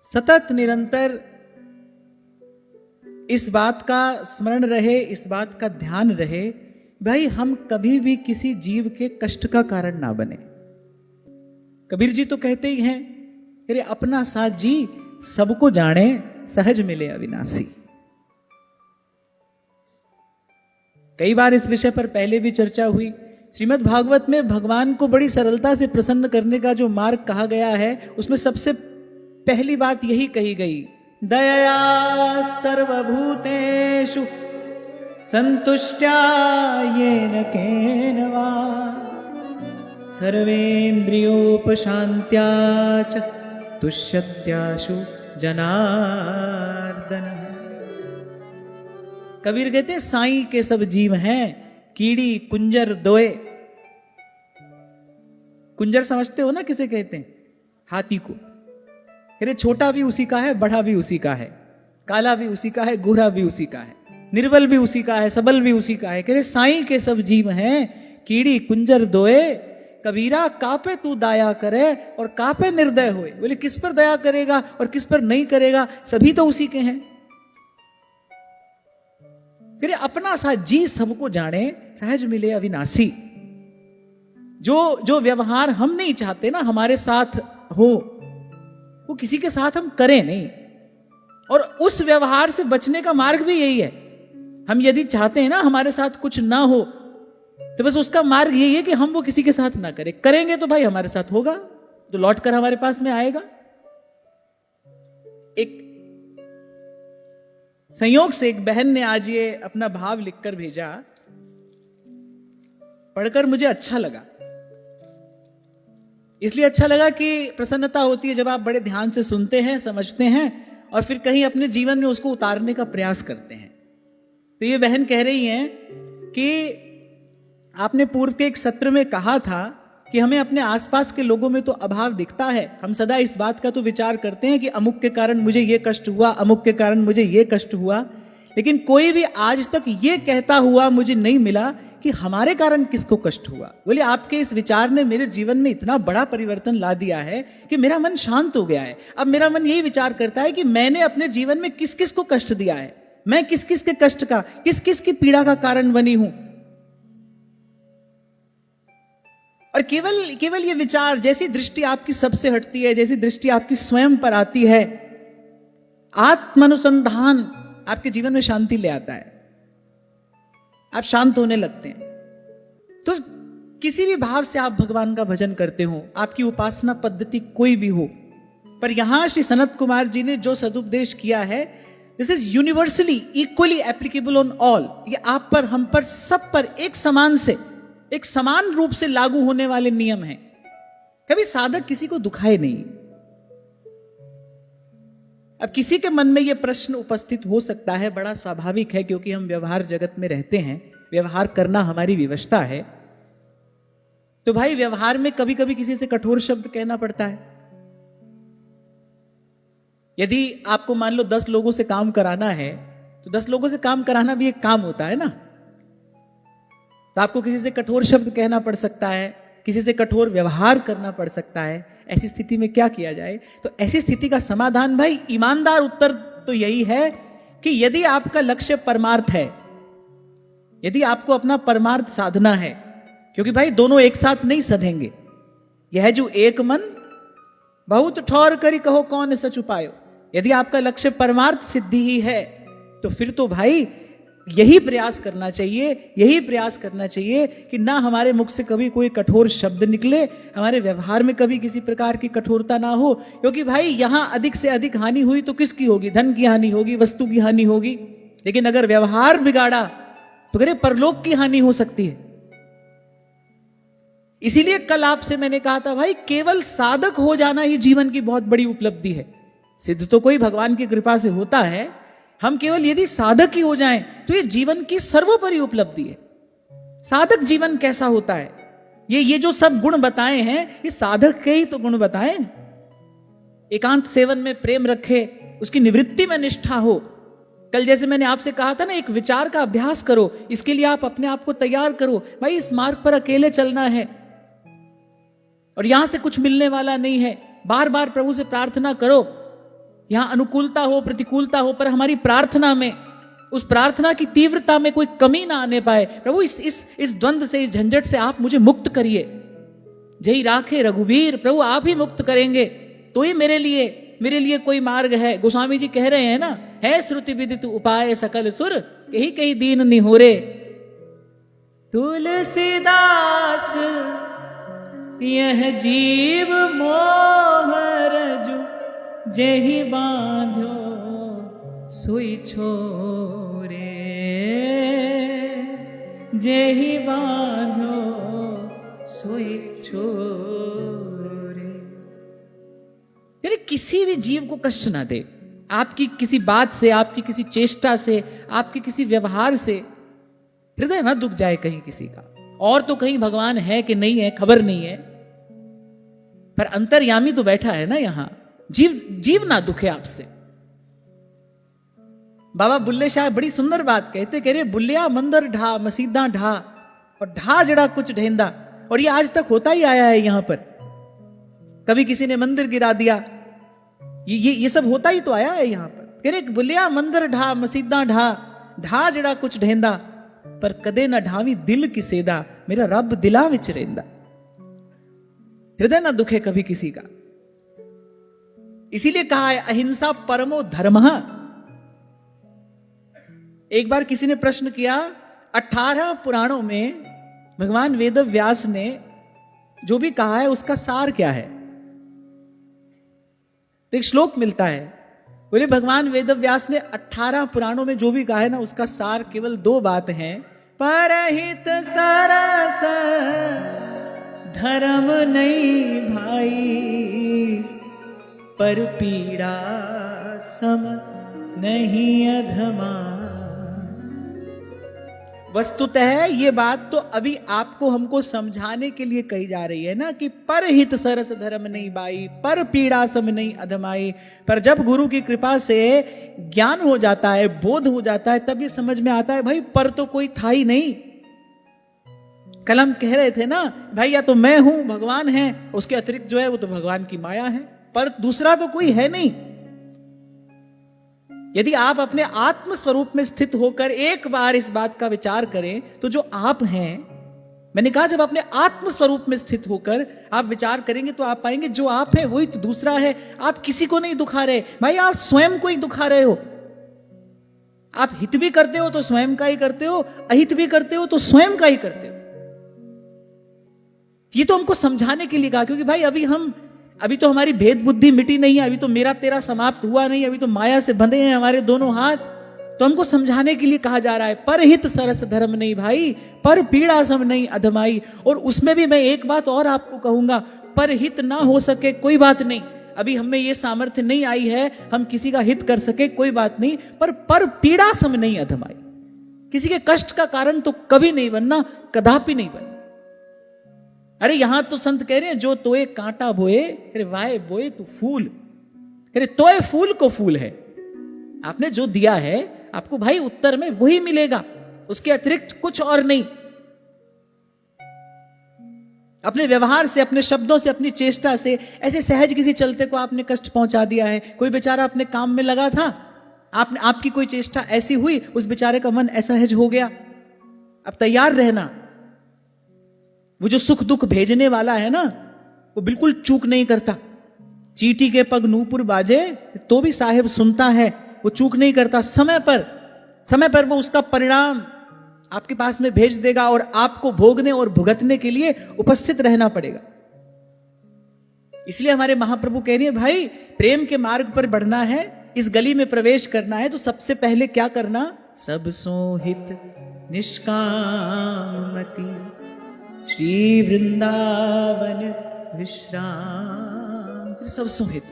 सतत निरंतर इस बात का स्मरण रहे, इस बात का ध्यान रहे, भाई हम कभी भी किसी जीव के कष्ट का कारण ना बने। कबीर जी तो कहते ही हैं, तेरे अपना साथ जी सबको जाने, सहज मिले अविनाशी। कई बार इस विषय पर पहले भी चर्चा हुई। श्रीमद् भागवत में भगवान को बड़ी सरलता से प्रसन्न करने का जो मार्ग कहा गया है, उसमें सबसे पहली बात यही कही गई, दयया सर्वभूतेषु संतुष्ट्या येन केन वा सर्वेन्द्रियोपशान्त्या च तुष्यत्याशु जनार्दन। कबीर कहते हैं, साईं के सब जीव हैं कीड़ी कुंजर दोए। कुंजर समझते हो ना किसे कहते हैं? हाथी को। अरे छोटा भी उसी का है, बड़ा भी उसी का है, काला भी उसी का है, गोरा भी उसी का है, निर्बल भी उसी का है, सबल भी उसी का है। कह रहे साईं के सब जीव हैं कीड़ी कुंजर दोए, कबीरा कापे तू दया करे और कापे निर्दय होए। बोले किस पर दया करेगा और किस पर नहीं करेगा, सभी तो उसी के हैं। फिर अपना सा जी सबको जाने, सहज मिले अविनाशी। जो व्यवहार हम नहीं चाहते ना हमारे साथ हो, वो किसी के साथ हम करें नहीं। और उस व्यवहार से बचने का मार्ग भी यही है। हम यदि चाहते हैं ना हमारे साथ कुछ ना हो, तो बस उसका मार्ग यही है कि हम वो किसी के साथ ना करें। करेंगे तो भाई हमारे साथ होगा, तो लौट कर हमारे पास में आएगा। एक संयोग से एक बहन ने आज ये अपना भाव लिखकर भेजा, पढ़कर मुझे अच्छा लगा। इसलिए अच्छा लगा कि प्रसन्नता होती है जब आप बड़े ध्यान से सुनते हैं, समझते हैं और फिर कहीं अपने जीवन में उसको उतारने का प्रयास करते हैं। तो ये बहन कह रही हैं कि आपने पूर्व के एक सत्र में कहा था कि हमें अपने आसपास के लोगों में तो अभाव दिखता है। हम सदा इस बात का तो विचार करते हैं कि अमुक के कारण मुझे ये कष्ट हुआ, अमुक के कारण मुझे ये कष्ट हुआ, लेकिन कोई भी आज तक ये कहता हुआ मुझे नहीं मिला कि हमारे कारण किसको कष्ट हुआ। बोले आपके इस विचार ने मेरे जीवन में इतना बड़ा परिवर्तन ला दिया है कि मेरा मन शांत हो गया है। अब मेरा मन यही विचार करता है कि मैंने अपने जीवन में किस किस को कष्ट दिया है, मैं किस किस के कष्ट का, किस किस की पीड़ा का कारण बनी हूं। और केवल ये विचार, जैसी दृष्टि आपकी सबसे हटती है, जैसी दृष्टि आपकी स्वयं पर आती है, आत्मानुसंधान आपके जीवन में शांति ले आता है, आप शांत होने लगते हैं। तो किसी भी भाव से आप भगवान का भजन करते हो, आपकी उपासना पद्धति कोई भी हो, पर यहां श्री सनत कुमार जी ने जो सदुपदेश किया है, this is universally equally applicable on all. ये आप पर, हम पर, सब पर एक समान रूप से लागू होने वाले नियम हैं। कभी साधक किसी को दुखाए नहीं। अब किसी के मन में यह प्रश्न उपस्थित हो सकता है, बड़ा स्वाभाविक है, क्योंकि हम व्यवहार जगत में रहते हैं, व्यवहार करना हमारी विवशता है। तो भाई व्यवहार में कभी कभी किसी से कठोर शब्द कहना पड़ता है। यदि आपको मान लो 10 लोगों से काम कराना है, तो 10 लोगों से काम कराना भी एक काम होता है ना। तो आपको किसी से कठोर शब्द कहना पड़ सकता है, किसी से कठोर व्यवहार करना पड़ सकता है। ऐसी स्थिति में क्या किया जाए? तो ऐसी स्थिति का समाधान भाई, ईमानदार उत्तर तो यही है कि यदि आपका लक्ष्य परमार्थ है, यदि आपको अपना परमार्थ साधना है, क्योंकि भाई दोनों एक साथ नहीं सधेंगे। यह जो एक मन बहुत ठौर करी कहो कौन सच उपायो। यदि आपका लक्ष्य परमार्थ सिद्धि ही है, तो फिर तो भाई यही प्रयास करना चाहिए कि ना हमारे मुख से कभी कोई कठोर शब्द निकले, हमारे व्यवहार में कभी किसी प्रकार की कठोरता ना हो। क्योंकि भाई यहां अधिक से अधिक हानि हुई तो किसकी होगी? धन की हानि होगी, वस्तु की हानि होगी। लेकिन अगर व्यवहार बिगाड़ा तो करे परलोक की हानि हो सकती है। इसीलिए कल आपसे मैंने कहा था भाई, केवल साधक हो जाना ही जीवन की बहुत बड़ी उपलब्धि है। सिद्ध तो कोई भगवान की कृपा से होता है, हम केवल यदि साधक ही हो जाएं तो ये जीवन की सर्वोपरि उपलब्धि है। साधक जीवन कैसा होता है, ये जो सब गुण बताए हैं, ये साधक के ही तो गुण बताए। एकांत सेवन में प्रेम रखे, उसकी निवृत्ति में निष्ठा हो। कल जैसे मैंने आपसे कहा था ना, एक विचार का अभ्यास करो, इसके लिए आप अपने आप को तैयार करो। भाई इस मार्ग पर अकेले चलना है और यहां से कुछ मिलने वाला नहीं है। बार बार प्रभु से प्रार्थना करो यहां अनुकूलता हो प्रतिकूलता हो, पर हमारी प्रार्थना में, उस प्रार्थना की तीव्रता में कोई कमी ना आने पाए। प्रभु इस द्वंद्व से, इस झंझट से आप मुझे मुक्त करिए। जय राखे रघुवीर, प्रभु आप ही मुक्त करेंगे तो ही मेरे लिए कोई मार्ग है। गोस्वामी जी कह रहे हैं ना, है श्रुति विदित उपाय सकल सुर, कहीं कहीं दीन निहोरे। तुलसीदास यह जीव मोहर जो जेहि बांधो सोई छोरे, जेहि बांधो सोई छोरे। यानी किसी भी जीव को कष्ट ना दे, आपकी किसी बात से, आपकी किसी चेष्टा से, आपके किसी व्यवहार से हृदय ना दुख जाए कहीं किसी का। और तो कहीं भगवान है कि नहीं है खबर नहीं है, पर अंतर्यामी तो बैठा है ना यहां। जीव ना दुखे आपसे। बाबा बुल्ले शाह बड़ी सुंदर बात कहते, कह रहे बुल्लिया मंदिर ढा मसीदा ढा, और ढा जड़ा कुछ ढेंदा। और ये आज तक होता ही आया है यहां पर। कभी किसी ने मंदिर गिरा दिया, ये सब होता ही तो आया है यहां पर। कह रहे बुल्लिया मंदिर ढा मसीदा ढा, ढा जड़ा कुछ ढेंदा, पर कदे न ढावी दिल की सेदा, मेरा रब दिला विच रेंदा। हृदय ना दुखे कभी किसी का। इसीलिए कहा है अहिंसा परमो धर्म। एक बार किसी ने प्रश्न किया, 18 पुराणों में भगवान वेद व्यास ने जो भी कहा है उसका सार क्या है। तो एक श्लोक मिलता है, बोले भगवान वेद व्यास ने 18 पुराणों में जो भी कहा है ना, उसका सार केवल 2 बात हैं। परहित सरस धर्म नहीं भाई, पर पीड़ा सम नहीं अधमा। वस्तुतः ये बात तो अभी आपको हमको समझाने के लिए कही जा रही है ना, कि पर हित सरस धर्म नहीं बाई, पर पीड़ा सम नहीं अधमाई। पर जब गुरु की कृपा से ज्ञान हो जाता है, बोध हो जाता है, तब ये समझ में आता है भाई पर तो कोई था ही नहीं। कल हम कह रहे थे ना भाई, या तो मैं हूं भगवान है, उसके अतिरिक्त जो है वो तो भगवान की माया है, पर दूसरा तो कोई है नहीं। यदि आप अपने आत्म स्वरूप में स्थित होकर एक बार इस बात का विचार करें, तो जो आप हैं, मैंने कहा जब अपने आत्म स्वरूप में स्थित होकर आप विचार करेंगे तो आप पाएंगे जो आप हैं वही तो दूसरा है। आप किसी को नहीं दुखा रहे भाई, आप स्वयं को ही दुखा रहे हो। आप हित भी करते हो तो स्वयं का ही करते हो, अहित भी करते हो तो स्वयं का ही करते हो। ये तो हमको समझाने के लिए कहा, क्योंकि भाई अभी तो हमारी भेद बुद्धि मिटी नहीं है, अभी तो मेरा तेरा समाप्त हुआ नहीं, अभी तो माया से बंधे हैं हमारे दोनों हाथ। तो हमको समझाने के लिए कहा जा रहा है, पर हित सरस धर्म नहीं भाई, पर पीड़ा सम नहीं अधमाई। और उसमें भी मैं एक बात और आपको कहूंगा, पर हित ना हो सके कोई बात नहीं, अभी हमें ये सामर्थ्य नहीं आई है हम किसी का हित कर सके, कोई बात नहीं, पर पीड़ा सम नहीं अधमाई। किसी के कष्ट का कारण तो कभी नहीं बनना, कदापि नहीं बनना। अरे यहां तो संत कह रहे हैं, जो तोए कांटा बोए, अरे वाए बोए तू फूल, अरे तोए फूल को फूल है। आपने जो दिया है आपको भाई उत्तर में वही मिलेगा, उसके अतिरिक्त कुछ और नहीं। अपने व्यवहार से, अपने शब्दों से, अपनी चेष्टा से ऐसे सहज किसी चलते को आपने कष्ट पहुंचा दिया है। कोई बेचारा अपने काम में लगा था, आपकी कोई चेष्टा ऐसी हुई, उस बेचारे का मन असहज हो गया। अब तैयार रहना, वो जो सुख दुख भेजने वाला है ना, वो बिल्कुल चूक नहीं करता। चींटी के पग नूपुर बाजे तो भी साहिब सुनता है, वो चूक नहीं करता। समय पर वो उसका परिणाम आपके पास में भेज देगा, और आपको भोगने और भुगतने के लिए उपस्थित रहना पड़ेगा। इसलिए हमारे महाप्रभु कह रहे हैं, भाई प्रेम के मार्ग पर बढ़ना है, इस गली में प्रवेश करना है, तो सबसे पहले क्या करना, सब सोहित निष्कामति श्री वृंदावन विश्राम। सब सुहित,